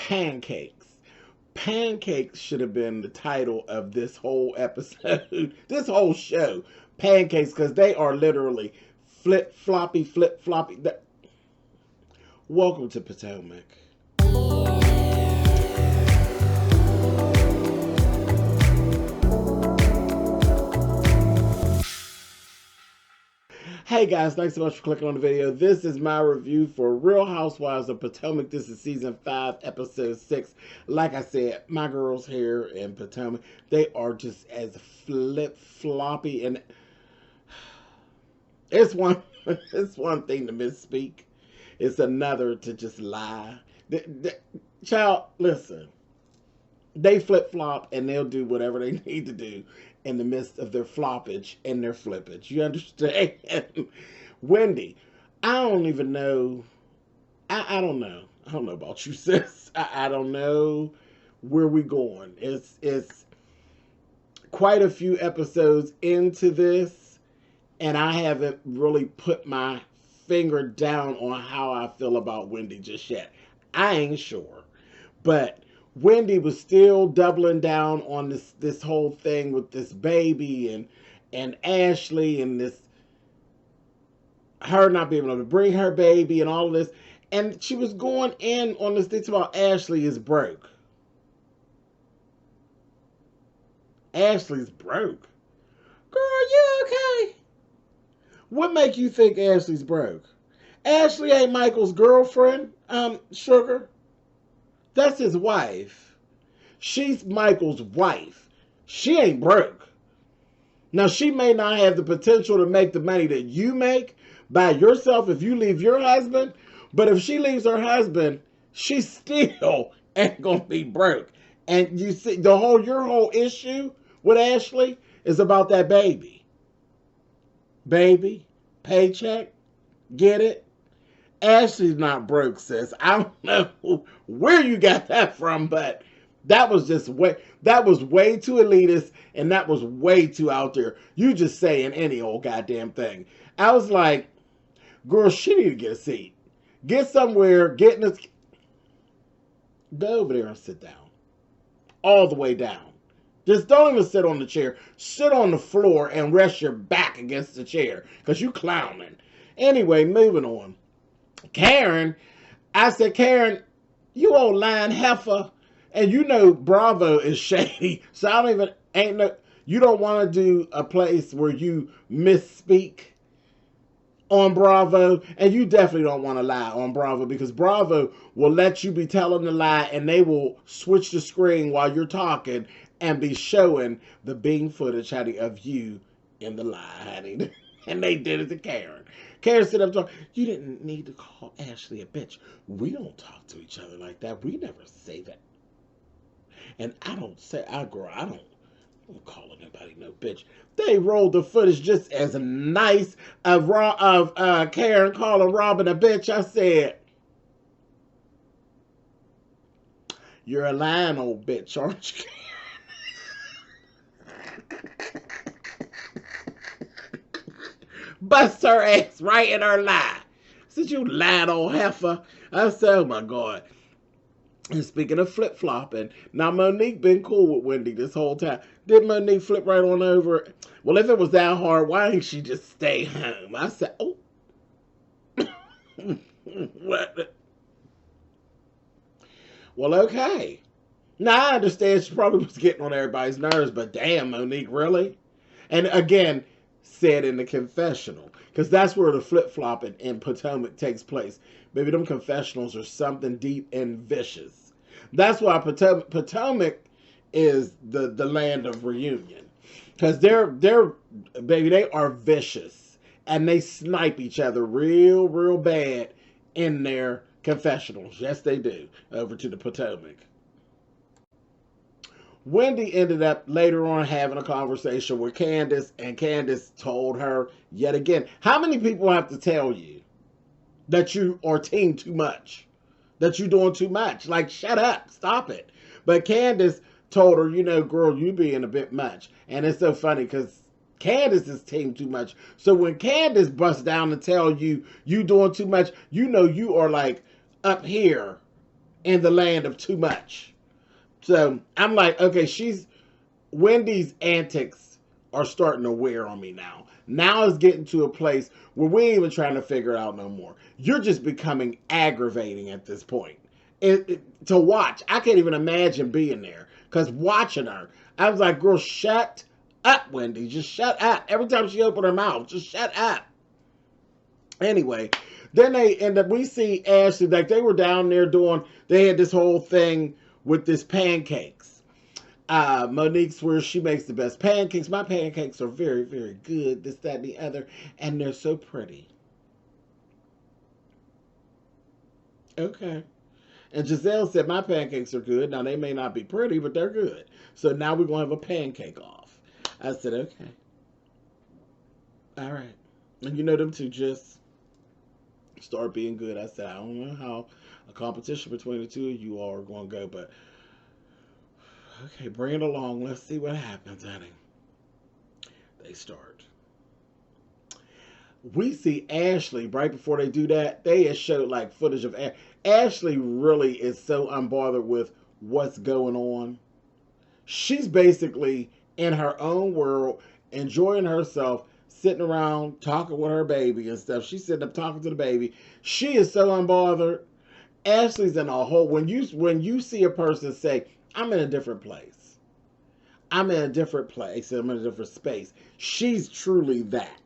Pancakes. Pancakes should have been the title of this whole episode, this whole show. Pancakes, because they are literally flip floppy. Welcome to Potomac. Hey guys, thanks so much for clicking on the video. This is my review for Real Housewives of Potomac. This is season 5, episode 6. Like I said, my girls here in Potomac, they are just as flip-floppy, and it's one thing to misspeak. It's another to just lie. Child, listen. They flip-flop and they'll do whatever they need to do in the midst of their floppage and their flippage. You understand? Wendy, I don't even know. I don't know. I don't know about you, sis. I don't know where we going. It's quite a few episodes into this, and I haven't really put my finger down on how I feel about Wendy just yet. I ain't sure. But Wendy was still doubling down on this whole thing with this baby and Ashley and this her not being able to bring her baby and all of this. And she was going in on this thing about Ashley is broke. Ashley's broke. Girl, you okay? What make you think Ashley's broke? Ashley ain't Michael's girlfriend, Sugar. That's his wife. She's Michael's wife. She ain't broke. Now, she may not have the potential to make the money that you make by yourself if you leave your husband, but if she leaves her husband, she still ain't gonna be broke. And you see, your whole issue with Ashley is about that baby. Baby, paycheck, get it? Ashley's not broke, sis. I don't know where you got that from, but that was way too elitist, and that was way too out there. You just saying any old goddamn thing. I was like, girl, she need to get a seat. Get somewhere, get in this. Go over there and sit down. All the way down. Just don't even sit on the chair. Sit on the floor and rest your back against the chair, because you clowning. Anyway, moving on. Karen, I said, Karen, you old lying heifer, and you know Bravo is shady, so I don't even, you don't want to do a place where you misspeak on Bravo, and you definitely don't want to lie on Bravo, because Bravo will let you be telling the lie, and they will switch the screen while you're talking and be showing the bean footage, honey, of you in the lie, honey. And they did it to Karen. Karen said, I'm talking, you didn't need to call Ashley a bitch. We don't talk to each other like that. We never say that. And I don't call anybody no bitch. They rolled the footage just as nice of Karen calling Robin a bitch. I said, you're a lying old bitch, aren't you? Bust her ass right in her lie. Said, you lying old heifer. I said, oh my God. And speaking of flip-flopping, now Monique been cool with Wendy this whole time. Did Monique flip right on over? Well, if it was that hard, why didn't she just stay home? I said, oh. What? Well, okay. Now, I understand she probably was getting on everybody's nerves, but damn, Monique, really? And again, said in the confessional, because that's where the flip-flopping in Potomac takes place. Baby, them confessionals are something deep and vicious. That's why Potomac is the land of reunion, because they're baby, they are vicious, and they snipe each other real bad in their confessionals. Yes, they do. Over to the Potomac. Wendy ended up later on having a conversation with Candace, and Candace told her yet again, how many people have to tell you that you are team too much? That you're doing too much? Like, shut up, stop it. But Candace told her, you know, girl, you being a bit much. And it's so funny because Candace is team too much. So when Candace busts down to tell you you doing too much, you know you are like up here in the land of too much. So I'm like, okay, Wendy's antics are starting to wear on me now. Now it's getting to a place where we ain't even trying to figure it out no more. You're just becoming aggravating at this point. To watch, I can't even imagine being there. Because watching her, I was like, girl, shut up, Wendy. Just shut up. Every time she opened her mouth, just shut up. Anyway, then we see Ashley, like they were down there they had this whole thing with this pancakes. Monique swears she makes the best pancakes. My pancakes are very, very good, this, that, and the other, and they're so pretty. Okay. And Giselle said, my pancakes are good. Now, they may not be pretty, but they're good. So now we're going to have a pancake off. I said, okay. All right. And you know them two just start being good. I said, I don't know how a competition between the two of you all are going to go, but okay, bring it along. Let's see what happens, honey. They start. We see Ashley right before they do that. They had showed like footage of Ashley. Really is so unbothered with what's going on. She's basically in her own world, enjoying herself, sitting around talking with her baby and stuff. She's sitting up talking to the baby. She is so unbothered. Ashley's in a whole. When you see a person say, "I'm in a different place," I'm in a different place. I'm in a different space. She's truly that.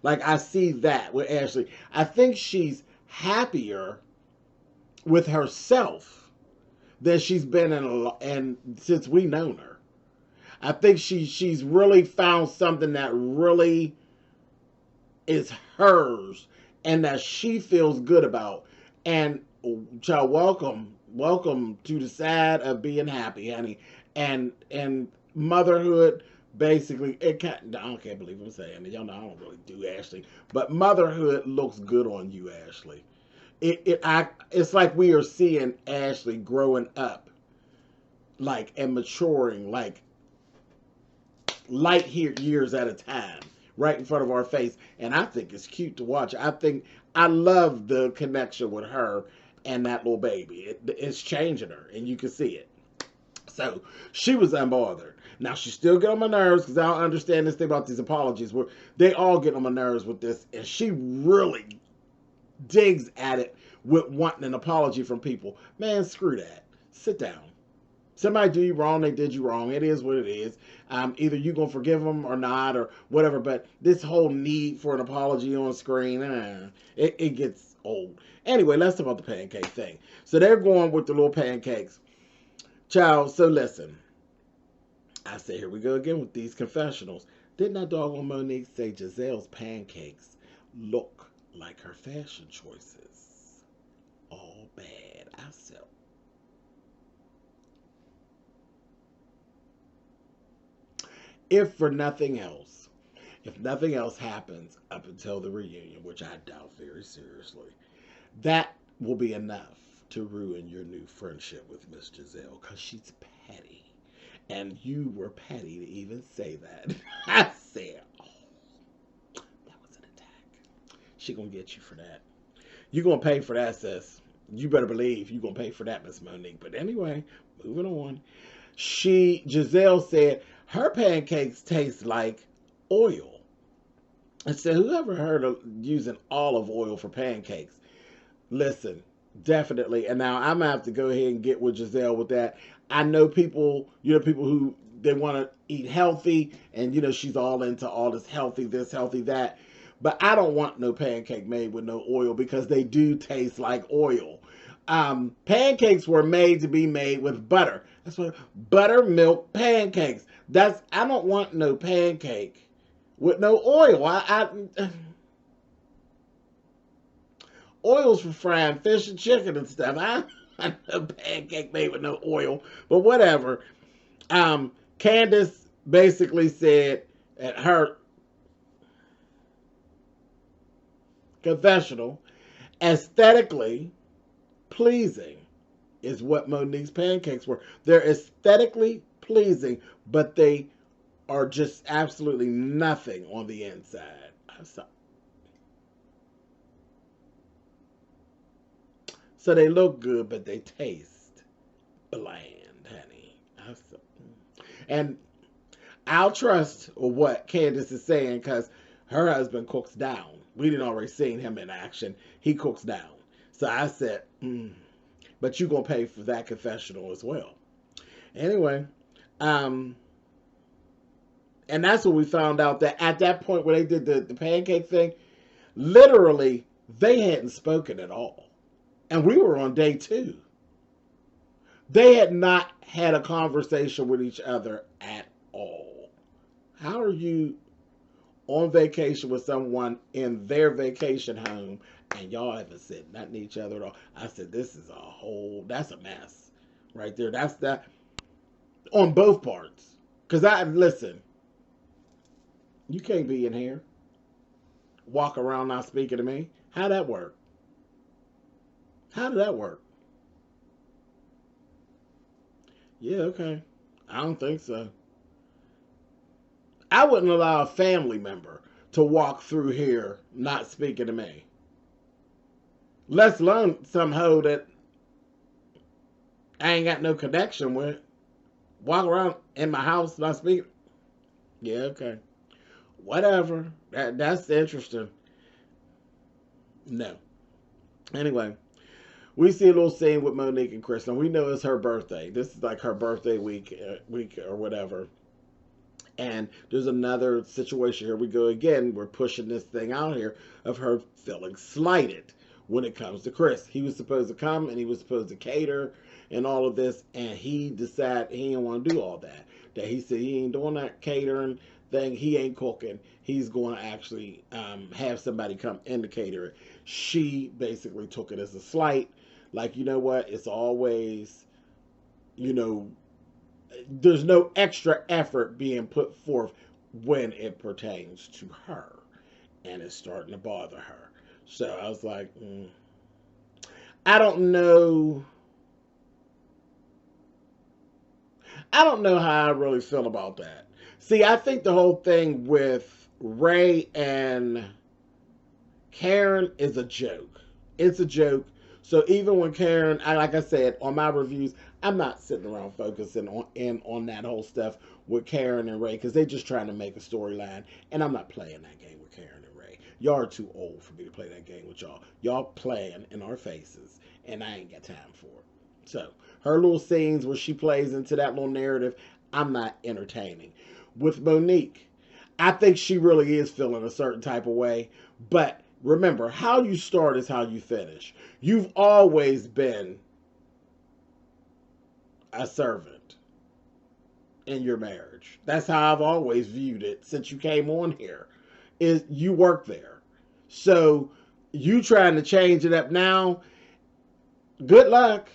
Like, I see that with Ashley. I think she's happier with herself than she's been and since we known her. I think she's really found something that really is hers and that she feels good about. And child, welcome to the side of being happy, honey. And motherhood, basically, I can't believe I'm saying it. Y'all know I don't really do Ashley, but motherhood looks good on you, Ashley. It's like we are seeing Ashley growing up, like, and maturing, like light years at a time, right in front of our face. And I think it's cute to watch. I love the connection with her and that little baby. It's changing her, and you can see it. So she was unbothered. Now she still get on my nerves because I don't understand this thing about these apologies. Where they all get on my nerves with this, and she really digs at it with wanting an apology from people. Man, screw that. Sit down. Somebody do you wrong, they did you wrong. It is what it is. Either you gonna forgive them or not, or whatever. But this whole need for an apology on screen, it gets old. Anyway, let's talk about the pancake thing. So they're going with the little pancakes. Child, so listen. I say, here we go again with these confessionals. Didn't that doggone Monique say Giselle's pancakes look like her fashion choices? All bad. I said, if nothing else happens up until the reunion, which I doubt very seriously, that will be enough to ruin your new friendship with Miss Giselle, because she's petty. And you were petty to even say that. I said, oh, that was an attack. She gonna get you for that. You gonna pay for that, sis. You better believe you gonna pay for that, Miss Monique. But anyway, moving on. Giselle said her pancakes taste like oil. I said, whoever heard of using olive oil for pancakes? Listen, definitely. And now I'm gonna have to go ahead and get with Giselle with that. I know people, people who they want to eat healthy, and she's all into all this, healthy that. But I don't want no pancake made with no oil, because they do taste like oil. Pancakes were made to be made with butter. That's what buttermilk pancakes. I don't want no pancake with no oil. Oil's for frying fish and chicken and stuff. I want a pancake made with no oil, but whatever. Candace basically said at her confessional, aesthetically pleasing is what Monique's pancakes were. They're aesthetically pleasing, but they are just absolutely nothing on the inside. So they look good, but they taste bland, honey. And I'll trust what Candace is saying because her husband cooks down. We didn't already seen him in action. He cooks down. So I said, but you gonna pay for that confessional as well. Anyway, and that's when we found out that at that point where they did the pancake thing, literally they hadn't spoken at all. And we were on day 2. They had not had a conversation with each other at all. How are you on vacation with someone in their vacation home and y'all haven't said nothing to each other at all? I said, this is that's a mess right there. That's that on both parts. Because listen, you can't be in here, walk around not speaking to me. How'd that work? How did that work? Yeah, okay. I don't think so. I wouldn't allow a family member to walk through here not speaking to me. Let's learn some hoe that I ain't got no connection with. Walk around in my house not speaking. Yeah, okay. Whatever. That's interesting. No. Anyway, we see a little scene with Monique and Kristen. We know it's her birthday. This is like her birthday week or whatever. And there's another situation. Here we go again. We're pushing this thing out here of her feeling slighted when it comes to Chris. He was supposed to come and he was supposed to cater and all of this. And he decided he didn't want to do all that. That he said he ain't doing that catering thing. He ain't cooking. He's going to actually have somebody come in to cater it. She basically took it as a slight. Like, you know what? It's always, there's no extra effort being put forth when it pertains to her. And it's starting to bother her. So I was like, I don't know. I don't know how I really feel about that. See, I think the whole thing with Ray and Karen is a joke. It's a joke. So even when Karen, like I said, on my reviews, I'm not sitting around focusing on that whole stuff with Karen and Ray because they're just trying to make a storyline. And I'm not playing that game with Karen and Ray. Y'all are too old for me to play that game with y'all. Y'all playing in our faces, and I ain't got time for it. So her little scenes where she plays into that little narrative, I'm not entertaining. With Monique, I think she really is feeling a certain type of way, but remember, how you start is how you finish. You've always been a servant in your marriage. That's how I've always viewed it since you came on here. Is you work there. So you trying to change it up now, good luck.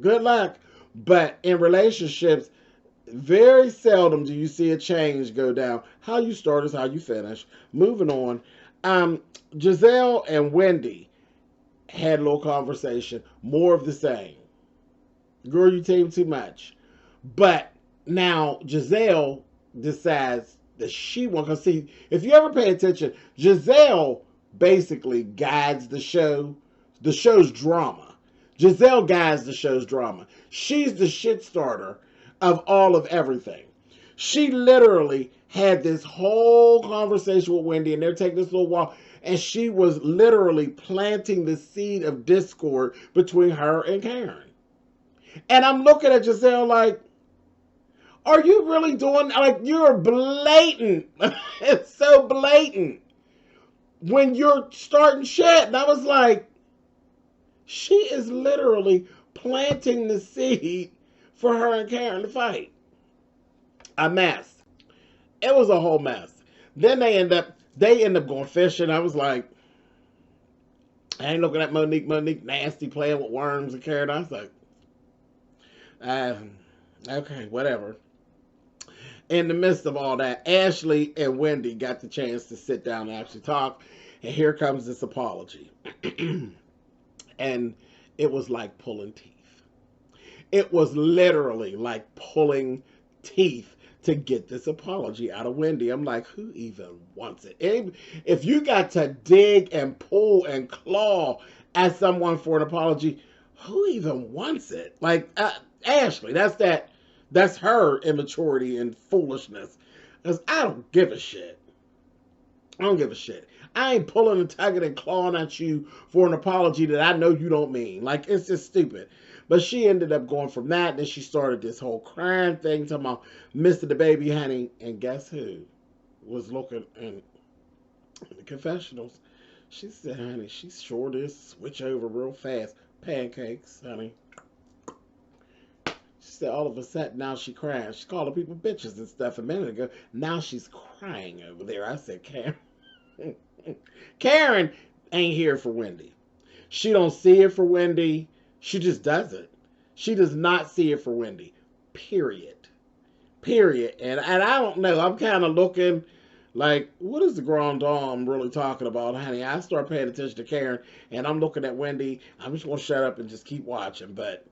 Good luck. But in relationships, very seldom do you see a change go down. How you start is how you finish. Moving on. Giselle and Wendy had a little conversation. More of the same. Girl, you team too much. But now Giselle decides that she wants to see. If you ever pay attention, Giselle basically guides the show. The show's drama. Giselle guides the show's drama. She's the shit starter of all of everything. She literally had this whole conversation with Wendy, and they're taking this little walk, and she was literally planting the seed of discord between her and Karen. And I'm looking at Giselle like, are you really doing, like, you're blatant. It's so blatant. When you're starting shit, and I was like, she is literally planting the seed for her and Karen to fight. A mess. It was a whole mess. Then they end up going fishing. I was like, I ain't looking at Monique nasty playing with worms and Karen. I was like, okay, whatever. In the midst of all that, Ashley and Wendy got the chance to sit down and actually talk. And here comes this apology. And it was like pulling teeth. It was literally like pulling teeth to get this apology out of Wendy. I'm like, who even wants it? If you got to dig and pull and claw at someone for an apology, who even wants it? Like, Ashley. That's her immaturity and foolishness. Because I don't give a shit. I don't give a shit. I ain't pulling and tugging and clawing at you for an apology that I know you don't mean. Like, it's just stupid. But she ended up going from that, and then she started this whole crying thing, talking about Mr. the Baby Honey. And guess who was looking in the confessionals? She said, honey, she sure did switch over real fast. Pancakes, honey. She said all of a sudden now she crying. She calling people bitches and stuff a minute ago. Now she's crying over there. I said, Karen. Karen ain't here for Wendy. She don't see it for Wendy. She just doesn't. She does not see it for Wendy. Period. Period. And I don't know. I'm kind of looking like, what is the Grand Dame really talking about, honey? I start paying attention to Karen, and I'm looking at Wendy. I'm just going to shut up and just keep watching. But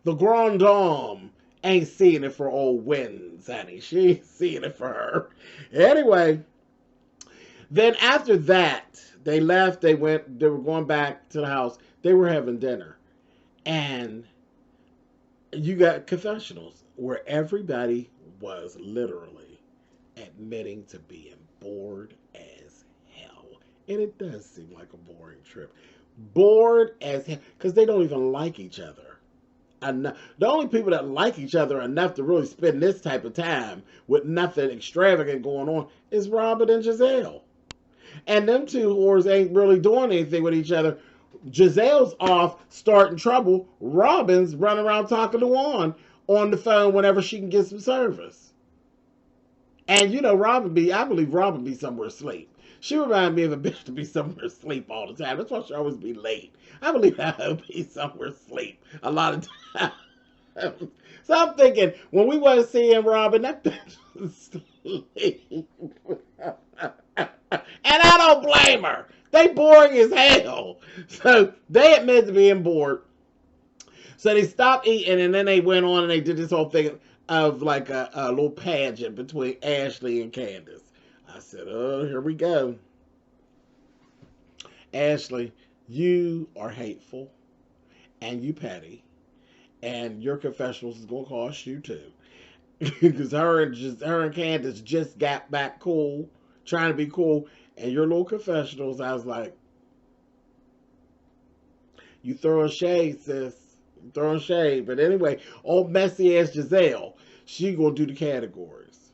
the Grand Dame ain't seeing it for old Wins, honey. She ain't seeing it for her. Anyway, then after that, they left. They were going back to the house. They were having dinner. And you got confessionals where everybody was literally admitting to being bored as hell. And it does seem like a boring trip. Bored as hell. Because they don't even like each other. Enough. The only people that like each other enough to really spend this type of time with nothing extravagant going on is Robin and Giselle. And them two whores ain't really doing anything with each other. Giselle's off starting trouble. Robin's running around talking to Juan on the phone whenever she can get some service. And you know, I believe Robin be somewhere asleep. She reminds me of a bitch to be somewhere asleep all the time. That's why she always be late. I believe I'll be somewhere asleep a lot of times. So I'm thinking, when we wasn't seeing Robin, that bitch was asleep. And I don't blame her. They boring as hell. So they admit to being bored. So they stopped eating, and then they went on and they did this whole thing of like a little pageant between Ashley and Candace. I said, oh, here we go. Ashley, you are hateful and you petty, and your confessionals is going to cost you too. Because her and Candace just got back cool, trying to be cool, and your little confessionals, I was like, you throwing shade, sis. You throwing shade. But anyway, old messy ass Giselle, she gonna do the categories.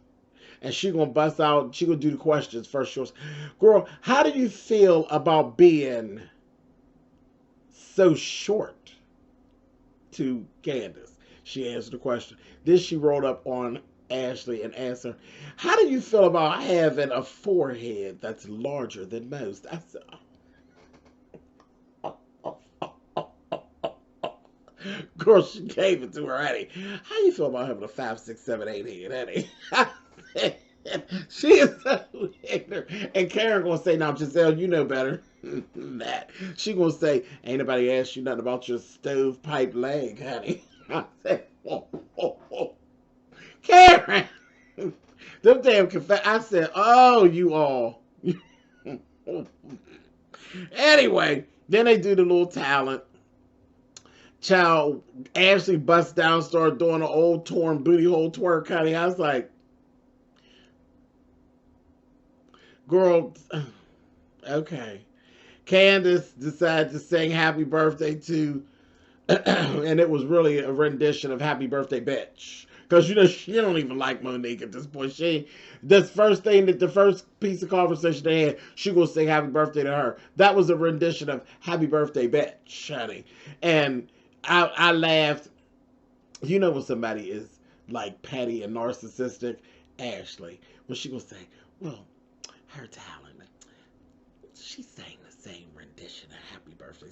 And she gonna bust out, she gonna do the questions first. She goes, girl, how do you feel about being so short to Candace? She answered the question. Then she rolled up on Ashley and asked her, how do you feel about having a forehead that's larger than most? I said, girl, she gave it to her, honey. How you feel about having a 5, 6, 7, 8 head, honey? She is so ignorant. And Karen gonna say, now Giselle, you know better than that. She gonna say, ain't nobody asked you nothing about your stovepipe leg, honey. I said, oh. Karen, them damn I said, oh, you all. Anyway, then they do the little talent. Child, Ashley busts down, started doing an old torn booty hole twerk, honey. I was like, girl, okay. Candace decided to sing happy birthday to, and it was really a rendition of Happy Birthday Bitch. Because, you know, she don't even like Monique at this point. The first piece of conversation they had, she gonna sing happy birthday to her. That was a rendition of Happy Birthday Bitch, honey. And I laughed. You know when somebody is like petty and narcissistic? Ashley. When she gonna say, well, her talent, she sang the same rendition of Happy Birthday.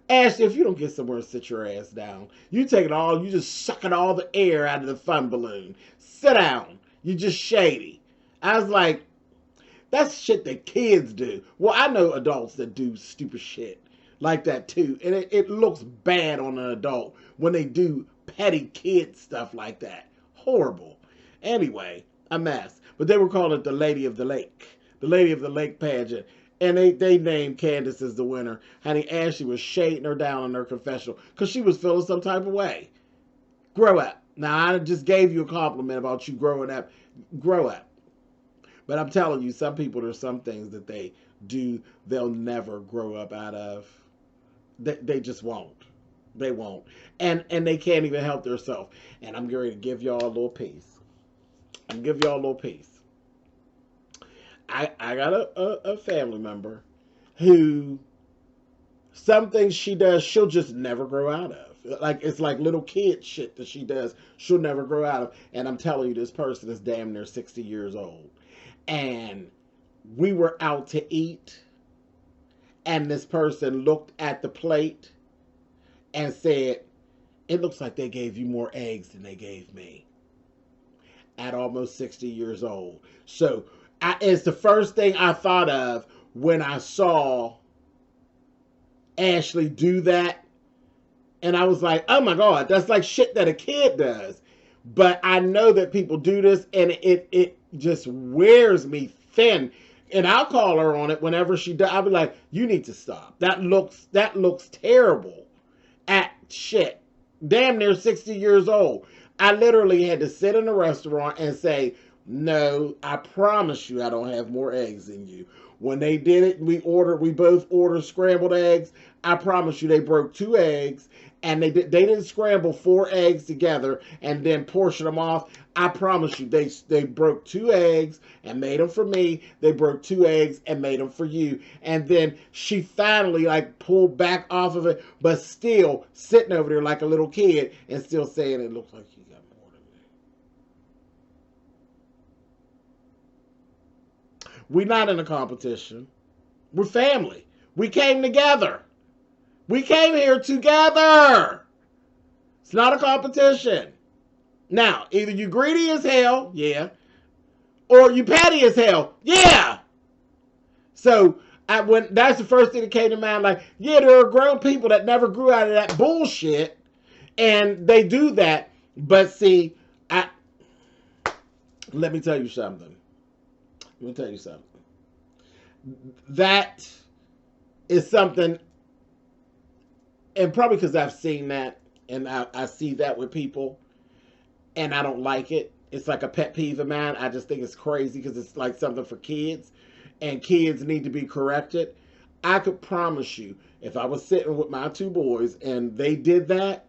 Ashley, if you don't get somewhere and sit your ass down, you just sucking all the air out of the fun balloon. Sit down. You just shady. I was like, that's shit that kids do. Well, I know adults that do stupid shit like that too. And it looks bad on an adult when they do petty kid stuff like that. Horrible. Anyway, a mess. But they were calling it the Lady of the Lake. The Lady of the Lake pageant. And they named Candace as the winner. Honey, Ashley was shading her down in her confessional because she was feeling some type of way. Grow up. Now, I just gave you a compliment about you growing up. Grow up. But I'm telling you, some people, there's some things that they do, they'll never grow up out of. They just won't. They won't. And they can't even help themselves. And I'm going to give y'all a little piece. I'm going to give y'all a little piece. I got a family member who, some things she does, she'll just never grow out of. Like, it's like little kid shit that she does, she'll never grow out of. And I'm telling you, this person is damn near 60 years old. And we were out to eat, and this person looked at the plate and said, "It looks like they gave you more eggs than they gave me." At almost 60 years old. So it's the first thing I thought of when I saw Ashley do that. And I was like, oh my God, that's like shit that a kid does. But I know that people do this, and it just wears me thin. And I'll call her on it whenever she does. I'll be like, you need to stop. That looks terrible. At shit. Damn near 60 years old. I literally had to sit in a restaurant and say, no, I promise you I don't have more eggs than you. When they did it, we both ordered scrambled eggs. I promise you they broke 2 eggs, and they didn't scramble 4 eggs together and then portion them off. I promise you they broke 2 eggs and made them for me. They broke 2 eggs and made them for you. And then she finally like pulled back off of it, but still sitting over there like a little kid and still saying, it looks like you got more than me. We're not in a competition. We're family. We came together. We came here together. It's not a competition. Now, either you greedy as hell, yeah, or you petty as hell, yeah. So that's the first thing that came to mind. Like, yeah, there are grown people that never grew out of that bullshit, and they do that. But see, let me tell you something. That is something, and probably because I've seen that, and I see that with people, and I don't like it. It's like a pet peeve of mine. I just think it's crazy because it's like something for kids, and kids need to be corrected. I could promise you, if I was sitting with my 2 boys and they did that,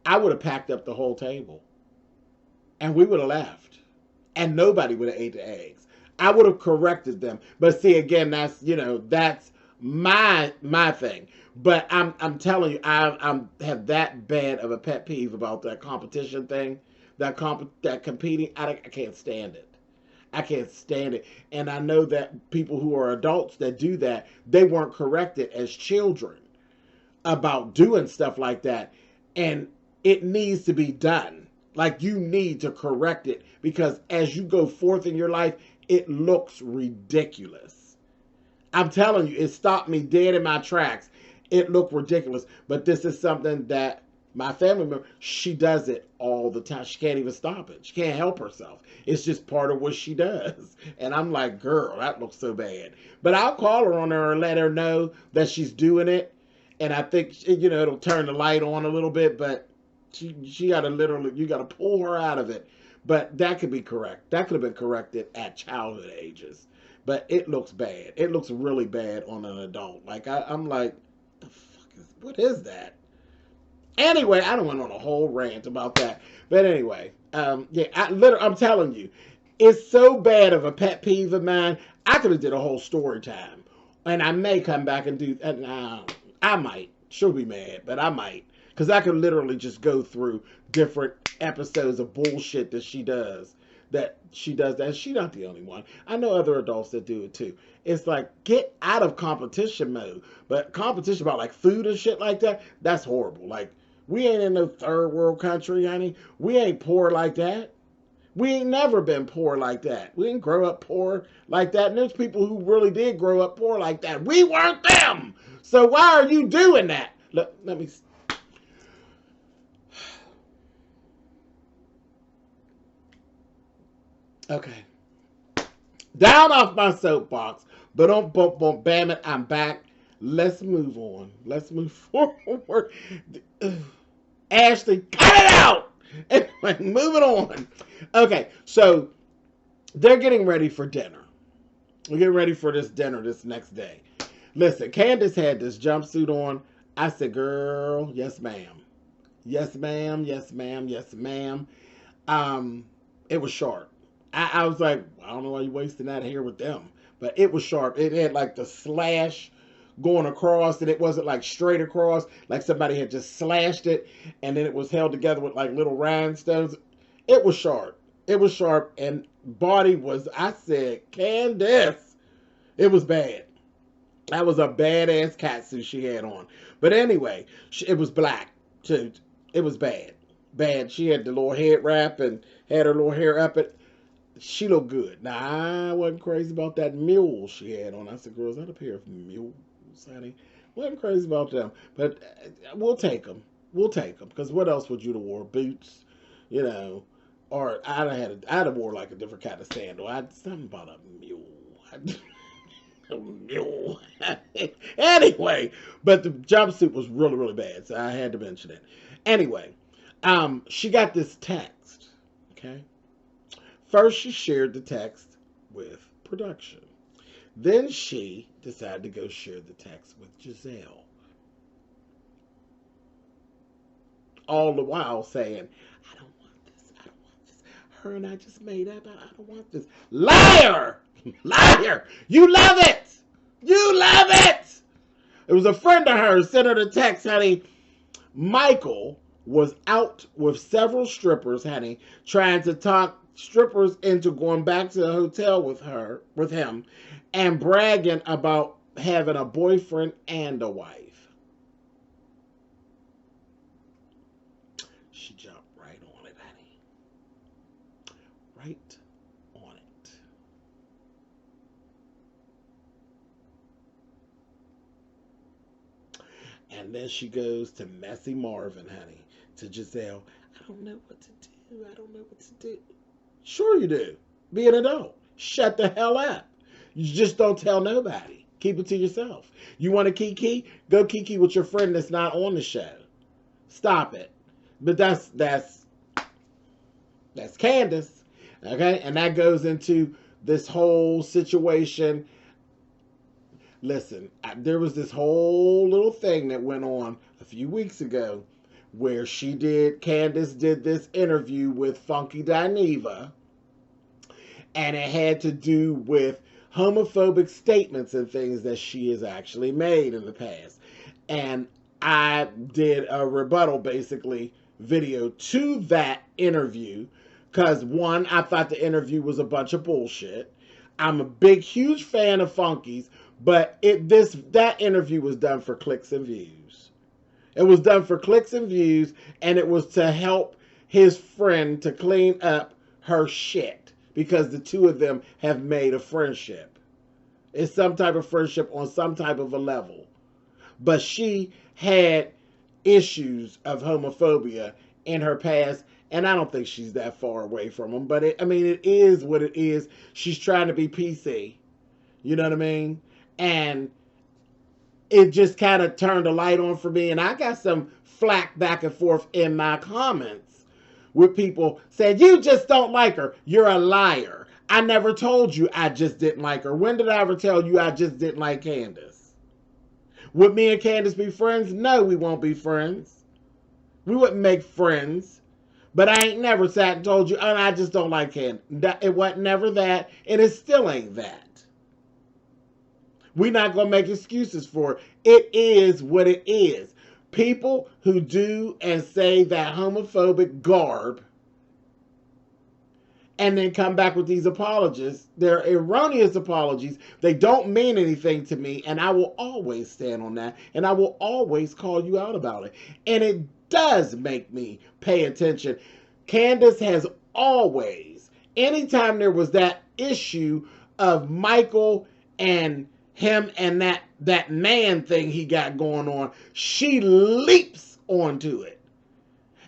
I would have packed up the whole table, and we would have left, and nobody would have ate the eggs. I would have corrected them. But see, again, that's my thing. But I'm telling you, I have that bad of a pet peeve about that competition thing, that competing. I can't stand it. I can't stand it. And I know that people who are adults that do that, they weren't corrected as children about doing stuff like that. And it needs to be done. Like, you need to correct it, because as you go forth in your life, it looks ridiculous. I'm telling you, it stopped me dead in my tracks. It looked ridiculous. But this is something that my family member, she does it all the time. She can't even stop it. She can't help herself. It's just part of what she does. And I'm like, girl, that looks so bad. But I'll call her on her and let her know that she's doing it. And I think, it'll turn the light on a little bit, but she got to literally, you got to pull her out of it. But that could be correct. That could have been corrected at childhood ages. But it looks bad. It looks really bad on an adult. Like, I'm like, what is that? Anyway, I don't went on a whole rant about that. But anyway, I'm telling you, it's so bad of a pet peeve of mine. I could have did a whole story time. And I may come back and do, I might. She'll be mad, but I might. Because I could literally just go through different episodes of bullshit that she does. That she's not the only one. I know other adults that do it too. It's like, get out of competition mode. But competition about like food and shit like that, that's horrible. Like, we ain't in no third world country, honey. We ain't poor like that. We ain't never been poor like that. We didn't grow up poor like that. And there's people who really did grow up poor like that. We weren't them. So why are you doing that? Look, let me... Okay. Down off my soapbox. But don't bam it. I'm back. Let's move on. Let's move forward. Ashley, cut it out! Anyway, moving on. Okay, so they're getting ready for dinner. We're getting ready for this dinner this next day. Listen, Candace had this jumpsuit on. I said, girl, yes, ma'am. Yes, ma'am. Yes, ma'am. Yes, ma'am. It was sharp. I was like, I don't know why you're wasting that hair with them. But it was sharp. It had like the slash going across, and it wasn't like straight across, like somebody had just slashed it, and then it was held together with like little rhinestones. It was sharp. It was sharp, and body was, I said, Candace. It was bad. That was a badass catsuit she had on. But anyway, it was black too. It was bad. Bad. She had the little head wrap and had her little hair up it. She looked good. Now, I wasn't crazy about that mule she had on. I said, girl, is that a pair of mules, honey? Wasn't crazy about them. But we'll take them. We'll take them. Because what else would you have wore? Boots, you know. Or I'd have wore like a different kind of sandal. Something about a mule. A mule. Anyway, but the jumpsuit was really, really bad. So I had to mention it. Anyway, she got this text. Okay. First, she shared the text with production. Then she decided to go share the text with Giselle. All the while saying, I don't want this. I don't want this. Her and I just made up. I don't want this. Liar! Liar! You love it! You love it! It was a friend of hers sent her the text, honey. Michael was out with several strippers, honey, trying to talk strippers into going back to the hotel with him, and bragging about having a boyfriend and a wife. She jumped right on it, honey. Right on it. And then she goes to Messy Marvin, honey, to Giselle. I don't know what to do. I don't know what to do. Sure you do. Be an adult. Shut the hell up. You just don't tell nobody. Keep it to yourself. You want to kiki? Go kiki with your friend that's not on the show. Stop it. But that's Candace. Okay? And that goes into this whole situation. Listen, there was this whole little thing that went on a few weeks ago where Candace did this interview with Funky Dineva, and it had to do with homophobic statements and things that she has actually made in the past. And I did a rebuttal, basically, video to that interview, because one, I thought the interview was a bunch of bullshit. I'm a big, huge fan of Funky's, but that interview was done for clicks and views. It was done for clicks and views, and it was to help his friend to clean up her shit, because the two of them have made a friendship. It's some type of friendship on some type of a level. But she had issues of homophobia in her past, and I don't think she's that far away from them. But it is what it is. She's trying to be PC. You know what I mean? And it just kind of turned a light on for me. And I got some flack back and forth in my comments with people saying, you just don't like her. You're a liar. I never told you I just didn't like her. When did I ever tell you I just didn't like Candace? Would me and Candace be friends? No, we won't be friends. We wouldn't make friends. But I ain't never sat and told you, oh, I just don't like Candace. It wasn't never that, and it still ain't that. We're not going to make excuses for it. It is what it is. People who do and say that homophobic garb and then come back with these apologies, they're erroneous apologies. They don't mean anything to me, and I will always stand on that, and I will always call you out about it. And it does make me pay attention. Candace has always, anytime there was that issue of Michael and him and that man thing he got going on, she leaps onto it.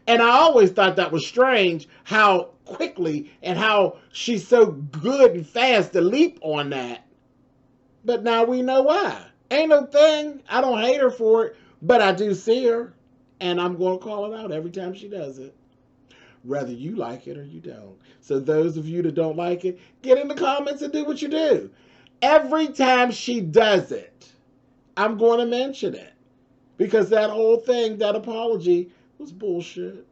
And I always thought that was strange, how quickly and how she's so good and fast to leap on that. But now we know why. Ain't no thing. I don't hate her for it, but I do see her, and I'm going to call it out every time she does it. whether you like it or you don't. So those of you that don't like it, get in the comments and do what you do. Every time she does it, I'm going to mention it. Because that whole thing, that apology, was bullshit.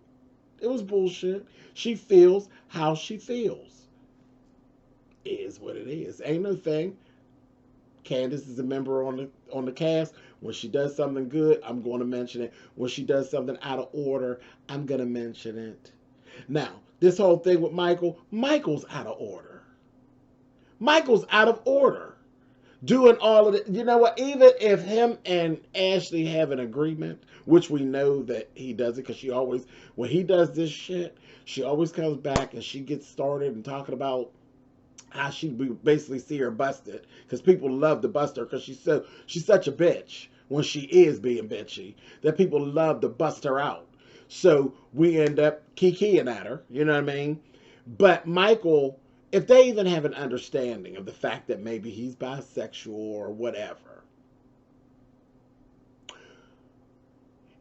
It was bullshit. She feels how she feels. It is what it is. Ain't no thing. Candace is a member on the cast. When she does something good, I'm going to mention it. When she does something out of order, I'm going to mention it. Now, this whole thing with Michael's out of order. Michael's out of order. Doing all of it. You know what? Even if him and Ashley have an agreement, which we know that he does it, because she always, when he does this shit, she always comes back and she gets started and talking about how she basically see her busted, because people love to bust her because she's such a bitch when she is being bitchy that people love to bust her out. So we end up kikiing at her, you know what I mean? But Michael, if they even have an understanding of the fact that maybe he's bisexual or whatever,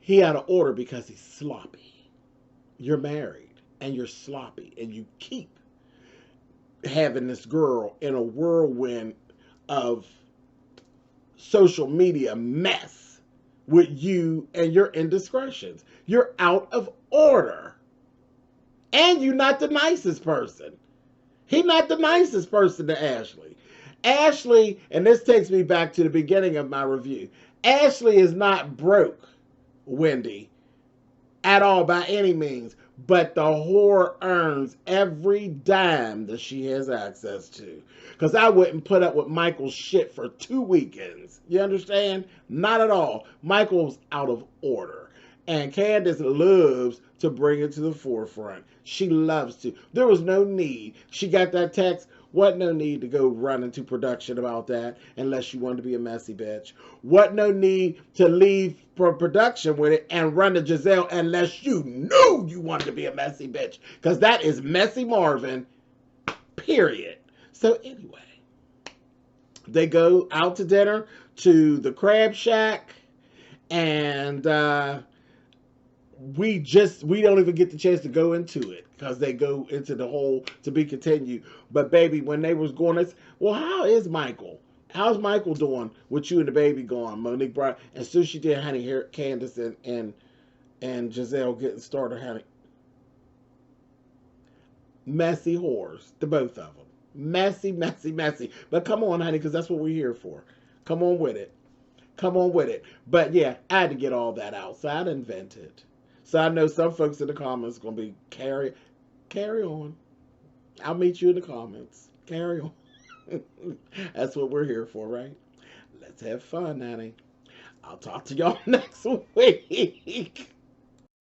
he out of order because he's sloppy. You're married and you're sloppy and you keep having this girl in a whirlwind of social media mess with you and your indiscretions. You're out of order. And you're not the nicest person. He's not the nicest person to Ashley. Ashley, and this takes me back to the beginning of my review, Ashley is not broke, Wendy, at all by any means, but the whore earns every dime that she has access to. Because I wouldn't put up with Michael's shit for 2 weekends. You understand? Not at all. Michael's out of order. And Candace loves to bring it to the forefront. She loves to. There was no need. She got that text. What no need to go run into production about that unless you wanted to be a messy bitch. What no need to leave for production with it and run to Giselle unless you knew you wanted to be a messy bitch. Because that is Messy Marvin, period. So anyway, they go out to dinner to the Crab Shack, and we don't even get the chance to go into it because they go into the whole to be continued. But baby, when they was going, it's, well, how is Michael? How's Michael doing with you and the baby gone? Monique brought, and soon she did, honey, here Candace and Giselle getting started, honey. Messy whores, the both of them. Messy, messy, messy. But come on, honey, because that's what we're here for. Come on with it. Come on with it. But yeah, I had to get all that out, so I'd invent it. So I know some folks in the comments going to be, carry on. I'll meet you in the comments. Carry on. That's what we're here for, right? Let's have fun, honey. I'll talk to y'all next week.